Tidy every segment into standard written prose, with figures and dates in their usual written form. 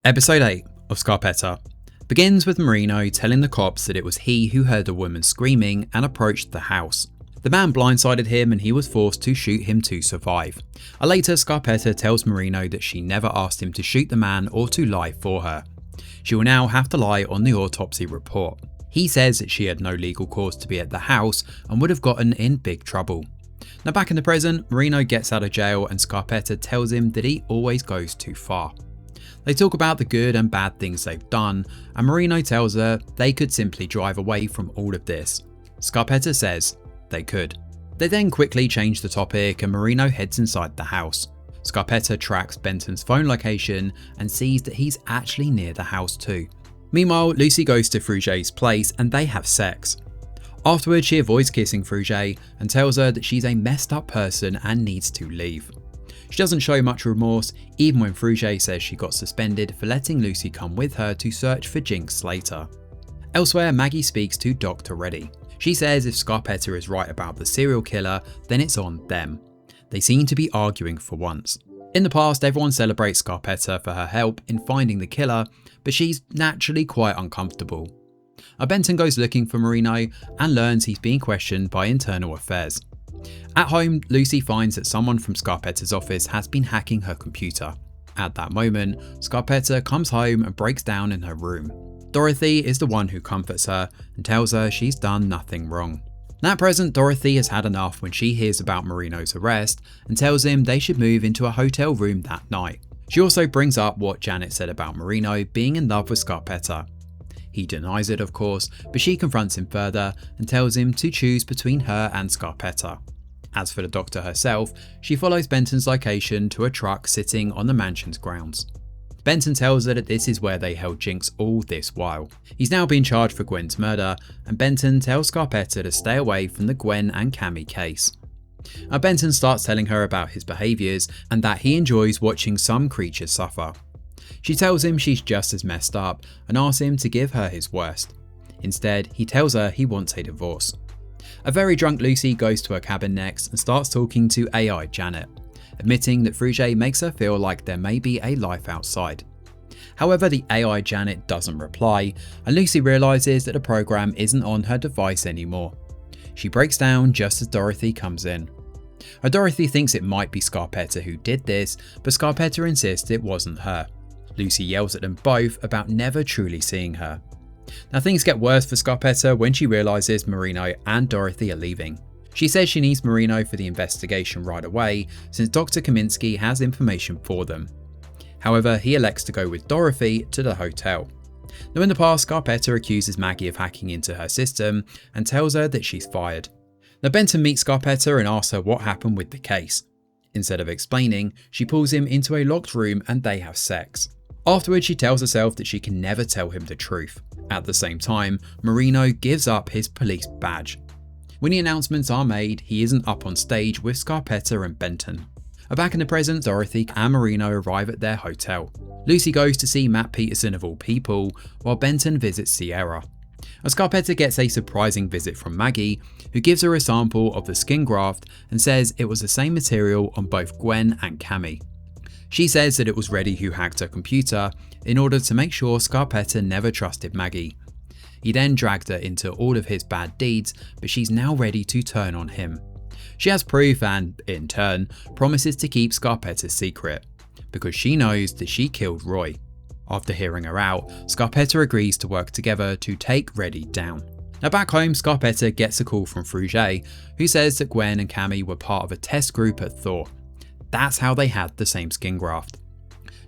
Episode 8 of Scarpetta begins with Marino telling the cops that it was he who heard a woman screaming and approached the house. The man blindsided him and he was forced to shoot him to survive. Later, Scarpetta tells Marino that she never asked him to shoot the man or to lie for her. She will now have to lie on the autopsy report. He says that she had no legal cause to be at the house and would have gotten in big trouble. Now back in the present, Marino gets out of jail and Scarpetta tells him that he always goes too far. They talk about the good and bad things they've done, and Marino tells her they could simply drive away from all of this. Scarpetta says they could. They then quickly change the topic and Marino heads inside the house. Scarpetta tracks Benton's phone location and sees that he's actually near the house too. Meanwhile, Lucy goes to Fruget's place and they have sex. Afterwards, she avoids kissing Fruget and tells her that she's a messed up person and needs to leave. She doesn't show much remorse, even when Fruget says she got suspended for letting Lucy come with her to search for Jinx later. Elsewhere, Maggie speaks to Dr. Reddy. She says if Scarpetta is right about the serial killer, then it's on them. They seem to be arguing for once. In the past, everyone celebrates Scarpetta for her help in finding the killer, but she's naturally quite uncomfortable. Benton goes looking for Marino and learns he's being questioned by Internal Affairs. At home, Lucy finds that someone from Scarpetta's office has been hacking her computer. At that moment, Scarpetta comes home and breaks down in her room. Dorothy is the one who comforts her and tells her she's done nothing wrong. At present, Dorothy has had enough when she hears about Marino's arrest and tells him they should move into a hotel room that night. She also brings up what Janet said about Marino being in love with Scarpetta. He denies it, of course, but she confronts him further and tells him to choose between her and Scarpetta. As for the doctor herself, she follows Benton's location to a truck sitting on the mansion's grounds. Benton tells her that this is where they held Jinx all this while. He's now been charged for Gwen's murder, and Benton tells Scarpetta to stay away from the Gwen and Cammy case. Benton starts telling her about his behaviours and that he enjoys watching some creatures suffer. She tells him she's just as messed up and asks him to give her his worst. Instead, he tells her he wants a divorce. A very drunk Lucy goes to her cabin next and starts talking to AI Janet, admitting that Fruget makes her feel like there may be a life outside. However, the AI Janet doesn't reply, and Lucy realises that the program isn't on her device anymore. She breaks down just as Dorothy comes in. Dorothy thinks it might be Scarpetta who did this, but Scarpetta insists it wasn't her. Lucy yells at them both about never truly seeing her. Now things get worse for Scarpetta when she realises Marino and Dorothy are leaving. She says she needs Marino for the investigation right away since Dr. Kaminsky has information for them. However, he elects to go with Dorothy to the hotel. Now in the past, Scarpetta accuses Maggie of hacking into her system and tells her that she's fired. Now Benton meets Scarpetta and asks her what happened with the case. Instead of explaining, she pulls him into a locked room and they have sex. Afterwards, she tells herself that she can never tell him the truth. At the same time, Marino gives up his police badge. When the announcements are made, he isn't up on stage with Scarpetta and Benton. Back in the present, Dorothy and Marino arrive at their hotel. Lucy goes to see Matt Peterson of all people, while Benton visits Sierra. Scarpetta gets a surprising visit from Maggie, who gives her a sample of the skin graft and says it was the same material on both Gwen and Cammy. She says that it was Reddy who hacked her computer in order to make sure Scarpetta never trusted Maggie. He then dragged her into all of his bad deeds, but she's now ready to turn on him. She has proof and, in turn, promises to keep Scarpetta's secret, because she knows that she killed Roy. After hearing her out, Scarpetta agrees to work together to take Reddy down. Now back home, Scarpetta gets a call from Fruget, who says that Gwen and Cammy were part of a test group at Thor. That's how they had the same skin graft.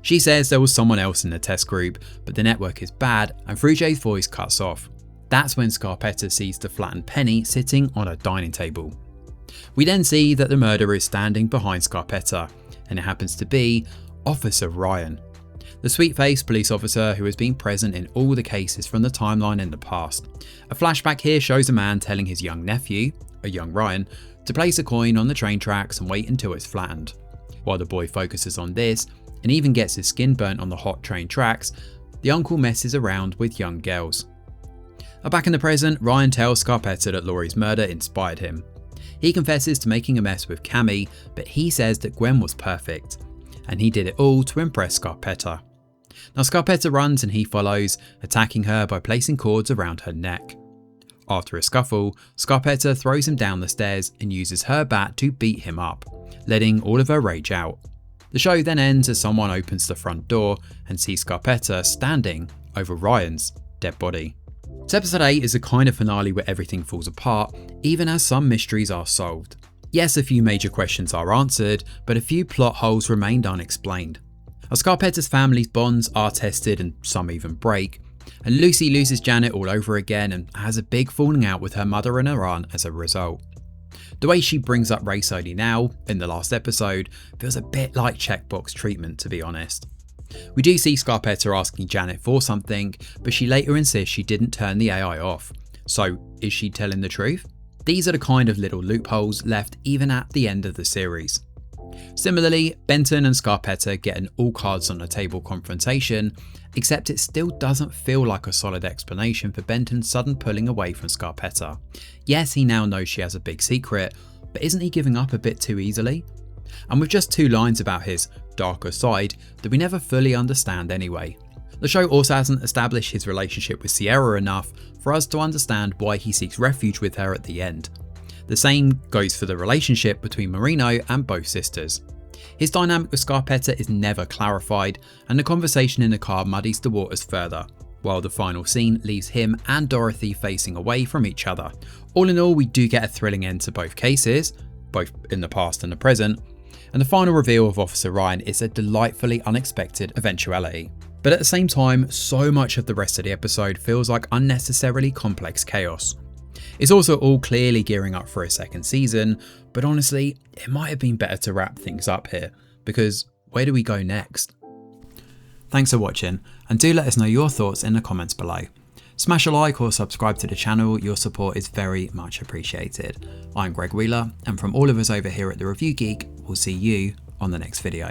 She says there was someone else in the test group, but the network is bad and Fruget's voice cuts off. That's when Scarpetta sees the flattened penny sitting on a dining table. We then see that the murderer is standing behind Scarpetta, and it happens to be Officer Ryan, the sweet-faced police officer who has been present in all the cases from the timeline in the past. A flashback here shows a man telling his young nephew, a young Ryan, to place a coin on the train tracks and wait until it's flattened. While the boy focuses on this and even gets his skin burnt on the hot train tracks, the uncle messes around with young girls. Back in the present, Ryan tells Scarpetta that Laurie's murder inspired him. He confesses to making a mess with Cammy, but he says that Gwen was perfect, and he did it all to impress Scarpetta. Now Scarpetta runs and he follows, attacking her by placing cords around her neck. After a scuffle, Scarpetta throws him down the stairs and uses her bat to beat him up, letting all of her rage out. The show then ends as someone opens the front door and sees Scarpetta standing over Ryan's dead body. So episode 8 is a kind of finale where everything falls apart, even as some mysteries are solved. Yes, a few major questions are answered, but a few plot holes remained unexplained. Scarpetta's family's bonds are tested and some even break, and Lucy loses Janet all over again and has a big falling out with her mother and her aunt as a result. The way she brings up race ID now, in the last episode, feels a bit like checkbox treatment, to be honest. We do see Scarpetta asking Janet for something, but she later insists she didn't turn the AI off. So is she telling the truth? These are the kind of little loopholes left even at the end of the series. Similarly, Benton and Scarpetta get an all cards on the table confrontation, except it still doesn't feel like a solid explanation for Benton's sudden pulling away from Scarpetta. Yes, he now knows she has a big secret, but isn't he giving up a bit too easily? And with just 2 lines about his darker side that we never fully understand anyway. The show also hasn't established his relationship with Sierra enough for us to understand why he seeks refuge with her at the end. The same goes for the relationship between Marino and both sisters. His dynamic with Scarpetta is never clarified, and the conversation in the car muddies the waters further, while the final scene leaves him and Dorothy facing away from each other. All in all, we do get a thrilling end to both cases, both in the past and the present, and the final reveal of Officer Ryan is a delightfully unexpected eventuality. But at the same time, so much of the rest of the episode feels like unnecessarily complex chaos. It's also all clearly gearing up for a second season, but honestly, it might have been better to wrap things up here, because where do we go next? Thanks for watching, and do let us know your thoughts in the comments below. Smash a like or subscribe to the channel, your support is very much appreciated. I'm Greg Wheeler, and from all of us over here at The Review Geek, we'll see you on the next video.